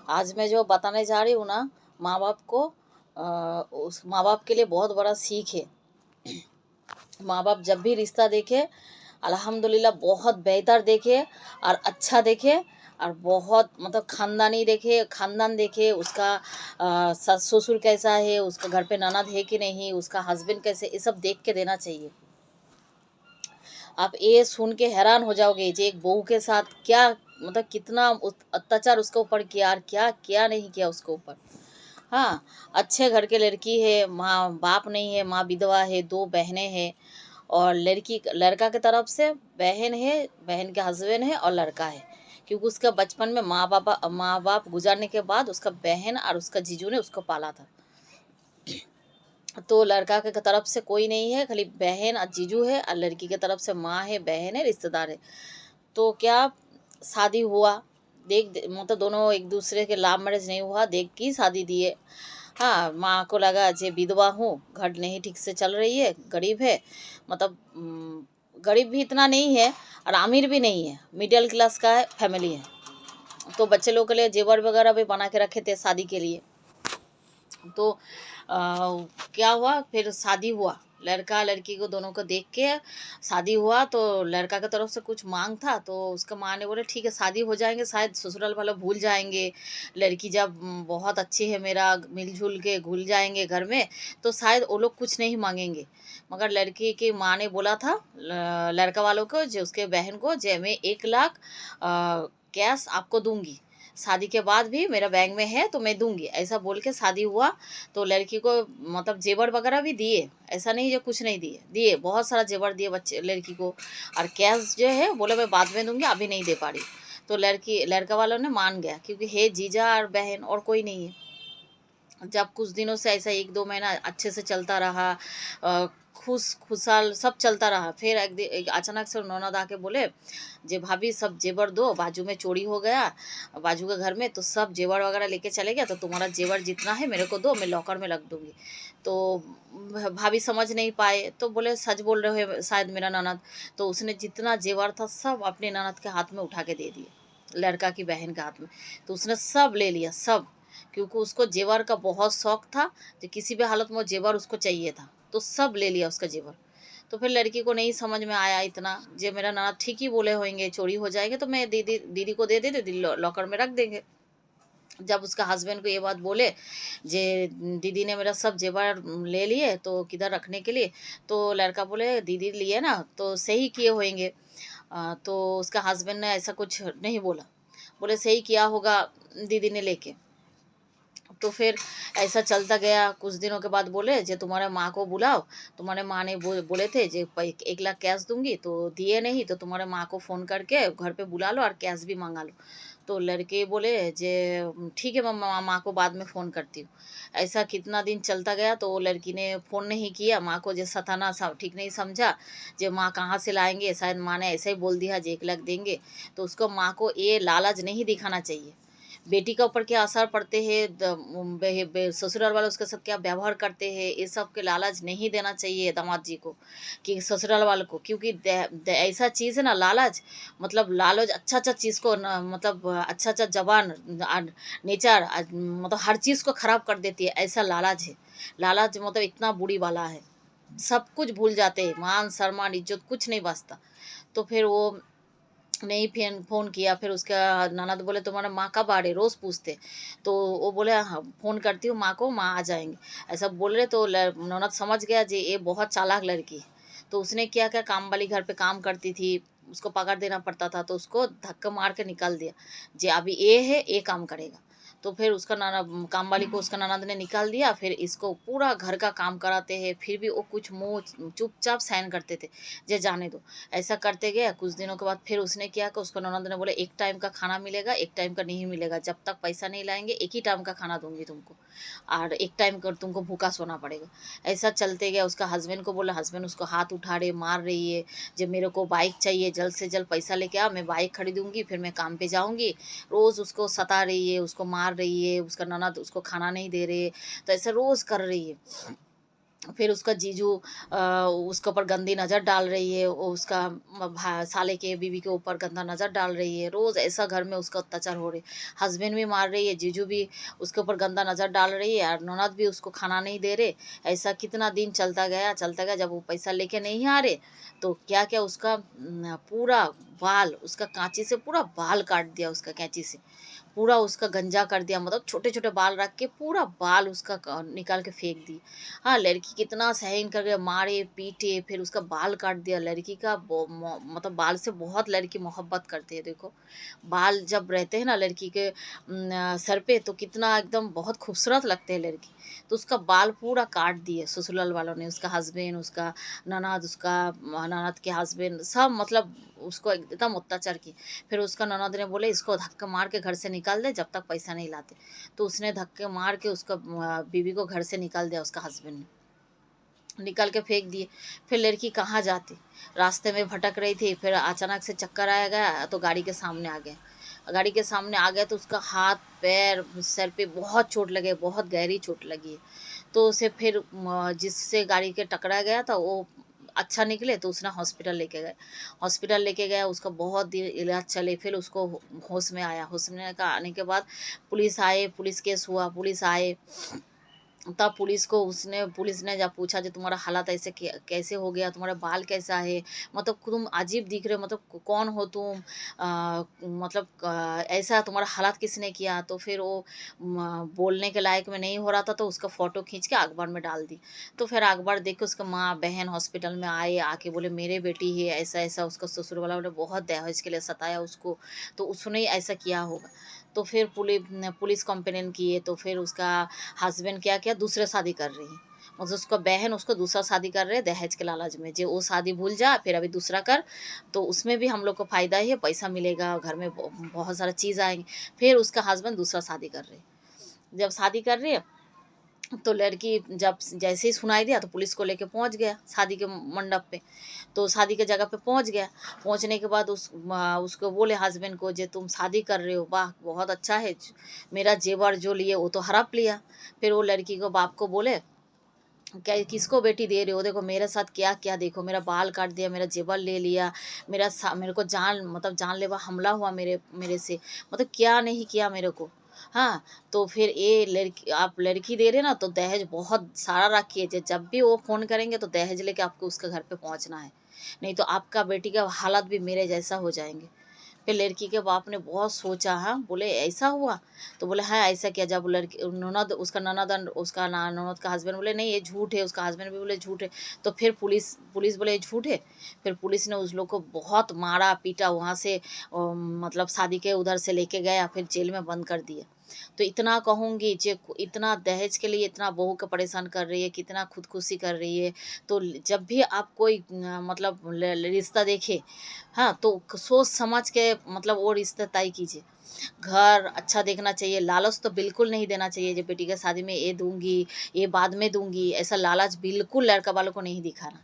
आज मैं जो बताने जा रही हूँ ना, माँ बाप को उस माँ बाप के लिए बहुत बड़ा सीख है। माँ बाप जब भी रिश्ता देखे अल्हम्दुलिल्लाह बहुत बेहतर देखे और अच्छा देखे और बहुत मतलब खानदानी देखे, खानदान देखे उसका सास ससुर कैसा है, उसका घर पे ननद है कि नहीं, उसका हस्बैंड कैसे, ये सब देख के देना चाहिए। आप ये सुन के हैरान हो जाओगे जे एक बहू के साथ क्या मतलब कितना अत्याचार उसके ऊपर किया और क्या क्या नहीं किया उसके ऊपर। हाँ, अच्छे घर के लड़की है, माँ बाप नहीं है, माँ विधवा है, 2 बहनें हैं और लड़की लड़का की तरफ से बहन है, बहन के हस्बैंड है और लड़का है। क्योंकि उसका बचपन में माँ बाप गुजरने के बाद उसका बहन और उसका जीजू ने उसको पाला था। तो लड़का के तरफ से कोई नहीं है, खाली बहन और जीजू है और लड़की के तरफ से माँ है, बहन है, रिश्तेदार है। तो क्या शादी हुआ, मतलब दोनों एक दूसरे के लव मैरिज नहीं हुआ, देख की शादी दिए। हाँ, माँ को लगा जे विधवा हूँ, घर नहीं ठीक से चल रही है, गरीब है, मतलब गरीब भी इतना नहीं है और अमीर भी नहीं है, मिडिल क्लास का है फैमिली है। तो बच्चे लोग के लिए जेवर वगैरह भी बना के रखे थे शादी के लिए। तो क्या हुआ, फिर शादी हुआ, लड़का लड़की को दोनों को देख के शादी हुआ। तो लड़का की तरफ से कुछ मांग था, तो उसका माँ ने बोले ठीक है शादी हो जाएंगे, शायद ससुराल वाले भूल जाएंगे, लड़की जब बहुत अच्छी है मेरा, मिलजुल के घुल जाएंगे घर में, तो शायद वो लोग कुछ नहीं मांगेंगे। मगर लड़की की माँ ने बोला था लड़का वालों को, जो उसके बहन को, जे मैं 1 लाख कैश आपको दूंगी, शादी के बाद भी मेरा बैंक में है तो मैं दूंगी, ऐसा बोल के शादी हुआ। तो लड़की को मतलब जेवर वगैरह भी दिए, ऐसा नहीं जो कुछ नहीं दिए, दिए बहुत सारा जेवर दिए बच्चे लड़की को। और कैश जो है बोले मैं बाद में दूंगी, अभी नहीं दे पा रही। तो लड़का वालों ने मान गया, क्योंकि है जीजा और बहन और कोई नहीं है। जब कुछ दिनों से ऐसा 1-2 महीना अच्छे से चलता रहा, खुशहाल सब चलता रहा, फिर एक अचानक से ननद आके बोले जे भाभी सब जेवर दो, बाजू में चोरी हो गया बाजू के घर में, तो सब जेवर वगैरह लेके चले गया, तो तुम्हारा जेवर जितना है मेरे को दो, मैं लॉकर में रख दूंगी। तो भाभी समझ नहीं पाए, तो बोले सच बोल रहे हो शायद मेरा ननद। तो उसने जितना जेवर था सब अपने ननद के हाथ में उठा के दे दिए, लड़का की बहन के हाथ में। तो उसने सब ले लिया सब, क्योंकि उसको जेवर का बहुत शौक था, तो किसी भी हालत में वो जेवर उसको चाहिए था, तो सब ले लिया उसका जेवर। तो फिर लड़की को नहीं समझ में आया इतना, जे मेरा ननद ठीक ही बोले होंगे चोरी हो जाएंगे, तो मैं दीदी दीदी को दे देते, दीदी लॉकर में रख देंगे। जब उसका हस्बैंड को ये बात बोले जे दीदी ने मेरा सब जेवर ले लिए, तो किधर रखने के लिए, तो लड़का बोले दीदी लिए ना तो सही किए होंगे। तो उसका हस्बैंड ने ऐसा कुछ नहीं बोला, बोले सही किया होगा दीदी ने लेके। तो फिर ऐसा चलता गया, कुछ दिनों के बाद बोले जे तुम्हारे माँ को बुलाओ, तुम्हारे माँ ने बोले थे जे 1 लाख कैश दूंगी, तो दिए नहीं, तो तुम्हारे माँ को फ़ोन करके घर पे बुला लो और कैश भी मंगा लो। तो लड़के बोले जे ठीक है मैं माँ को बाद में फ़ोन करती हूँ। ऐसा कितना दिन चलता गया, तो वो लड़की ने फ़ोन नहीं किया माँ को, जे सताना ठीक नहीं समझा, जे माँ कहाँ से लाएंगे, शायद माँ ने ऐसे ही बोल दिया जे 1 लाख देंगे। तो उसको माँ को ये लालच नहीं दिखाना चाहिए। बेटी के ऊपर क्या असर पड़ते हैं, ससुराल वाले उसके साथ क्या व्यवहार करते हैं, ये सब के लालच नहीं देना चाहिए दामाद जी को, कि ससुराल वाले को, क्योंकि ऐसा चीज़ है ना लालच, मतलब लालच अच्छा अच्छा चीज़ को मतलब अच्छा अच्छा जबान नेचर मतलब हर चीज़ को ख़राब कर देती है, ऐसा लालच है। लालच मतलब इतना बुरी वाला है, सब कुछ भूल जाते हैं, मान सम्मान इज्जत कुछ नहीं बचता। तो फिर वो नहीं फिर फ़ोन किया, फिर उसका ननद बोले तुम्हारा माँ कब आ रही, रोज़ पूछते। तो वो बोले हाँ फ़ोन करती हूँ माँ को, माँ आ जाएंगे, ऐसा बोल रहे। तो ननद समझ गया जी ये बहुत चालाक लड़की है। तो उसने क्या क्या, काम वाली घर पे काम करती थी, उसको पगार देना पड़ता था, तो उसको धक्का मार के निकाल दिया, जी अभी ये है ये काम करेगा। तो फिर उसका नाना काम वाली को उसका ननद ने निकाल दिया, फिर इसको पूरा घर का काम कराते हैं, फिर भी वो कुछ मुँह चुपचाप सहन करते थे, जे जाने दो। ऐसा करते गए, कुछ दिनों के बाद फिर उसने किया कि उसको ननद ने बोले 1 टाइम का खाना मिलेगा, 1 टाइम का नहीं मिलेगा, जब तक पैसा नहीं लाएंगे 1 ही टाइम का खाना दूंगी तुमको, और 1 टाइम का तुमको भूखा सोना पड़ेगा। ऐसा चलते गया, उसका हस्बैंड को बोला, हस्बैंड उसको हाथ उठा रहे, मार रही है, जब मेरे को बाइक चाहिए, जल्द से जल्द पैसा लेके आ, मैं बाइक खरीदूंगी, फिर मैं काम पे जाऊंगी। रोज़ उसको सता रही है, उसको मार रही है, उसका ननद उसको खाना नहीं दे रहे, तो ऐसा रोज़ कर रही है। फिर उसका जीजू उसके ऊपर गंदी नज़र डाल रही है, वो उसका साले के बीवी के ऊपर गंदा नज़र डाल रही है, रोज़ ऐसा घर में उसका अत्याचार हो रही है, हस्बैंड भी मार रही है, जीजू भी उसके ऊपर गंदा नज़र डाल रही है और ननद भी उसको खाना नहीं दे रहे। ऐसा कितना दिन चलता गया, जब वो पैसा लेके नहीं आ रहे तो क्या क्या उसका पूरा बाल, उसका कांची से पूरा बाल काट दिया, उसका कैंची से पूरा उसका गंजा कर दिया, मतलब छोटे छोटे बाल रख के पूरा बाल उसका निकाल के फेंक दी। हाँ, लड़की कितना सहन कर गया, मारे पीटे, फिर उसका बाल काट दिया। लड़की का मतलब बाल से बहुत लड़की मोहब्बत करती है। देखो, बाल जब रहते हैं ना लड़की के सर पे, तो कितना एकदम बहुत खूबसूरत लगते हैं लड़की। तो उसका बाल पूरा काट दिए ससुराल वालों ने, उसका हस्बैंड, उसका ननद, उसका ननद के हस्बैंड, सब मतलब उसको एकदम अत्याचार की। फिर उसका ननद ने बोले इसको धक्का मार के घर से निकाल दे जब तक पैसा नहीं लाते। तो उसने धक्के मार के उसका बीवी को घर से निकाल दिया, उसका हस्बैंड ने निकाल के फेंक दिए। फिर लड़की कहाँ जाती, रास्ते में भटक रही थी, फिर अचानक से चक्कर आया गया तो गाड़ी के सामने आ गए। गाड़ी के सामने आ गए तो उसका हाथ पैर सर पे बहुत चोट लगे, बहुत गहरी चोट लगी है। तो उसे फिर जिससे गाड़ी के टकरा गया था वो अच्छा निकले, तो उसने हॉस्पिटल लेके गए। हॉस्पिटल लेके गया, उसका बहुत देर इलाज चले, फिर उसको होश में आया। होश में का आने के बाद पुलिस आए, पुलिस केस हुआ, पुलिस आए, तब पुलिस ने जब पूछा कि तुम्हारा हालत ऐसे कैसे हो गया, तुम्हारा बाल कैसा है, मतलब तुम अजीब दिख रहे हो, मतलब कौन हो तुम, मतलब ऐसा तुम्हारा हालत किसने किया। तो फिर वो बोलने के लायक में नहीं हो रहा था, तो उसका फ़ोटो खींच के अखबार में डाल दी। तो फिर अखबार देख के उसका माँ बहन हॉस्पिटल में आए, आके बोले मेरे बेटी है ऐसा ऐसा, उसका ससुर वाला ने बहुत दहेज के लिए सताया उसको, तो उसने ही ऐसा किया होगा। तो फिर पुलिस कंप्लेन किए, तो फिर उसका हस्बैंड क्या किया, दूसरे शादी कर रही है, मतलब उसका बहन उसको दूसरा शादी कर रहे हैं दहेज के लालच में, जो वो शादी भूल जा, फिर अभी दूसरा कर, तो उसमें भी हम लोग को फ़ायदा ही है, पैसा मिलेगा, घर में बहुत सारा चीज़ आएंगे। फिर उसका हस्बैंड दूसरा शादी कर रहे हैं। जब शादी कर रही है तो लड़की जब जैसे ही सुनाई दिया तो पुलिस को लेके पहुंच गया शादी के मंडप पे। तो शादी के जगह पे पहुंच गया। पहुंचने के बाद उसको बोले हस्बैंड को, जे तुम शादी कर रहे हो, वाह बहुत अच्छा है, मेरा जेवर जो लिए वो तो हड़प लिया। फिर वो लड़की को बाप को बोले, क्या किसको बेटी दे रहे हो, देखो मेरे साथ क्या क्या, देखो मेरा बाल काट दिया, मेरा जेवर ले लिया, मेरे को जानलेवा हमला हुआ मेरे मेरे से, मतलब क्या नहीं किया मेरे को। हाँ, तो फिर ये लड़की, आप लड़की दे रहे ना तो दहेज बहुत सारा रखिए, जब भी वो फ़ोन करेंगे तो दहेज लेके आपको उसके घर पे पहुंचना है, नहीं तो आपका बेटी का हालत भी मेरे जैसा हो जाएंगे। फिर लड़की के बाप ने बहुत सोचा, हाँ बोले ऐसा हुआ, तो बोले हाँ ऐसा किया। जब लड़की ननद, उसका ननद उसका ननद का हस्बैंड बोले नहीं ये झूठ है, उसका हस्बैंड भी बोले झूठ है। तो फिर पुलिस बोले झूठ है। फिर पुलिस ने उस लोग को बहुत मारा पीटा, वहाँ से मतलब शादी के उधर से लेके गया, फिर जेल में बंद कर दिया। तो इतना कहूँगी, जे इतना दहेज के लिए इतना बहू को परेशान कर रही है, कितना खुदकुशी कर रही है। तो जब भी आप कोई मतलब रिश्ता देखे, हाँ, तो सोच समझ के मतलब वो रिश्ता तय कीजिए। घर अच्छा देखना चाहिए, लालच तो बिल्कुल नहीं देना चाहिए, जो बेटी की शादी में ये दूँगी, ये बाद में दूँगी, ऐसा लालच बिल्कुल लड़का वालों को नहीं दिखाना।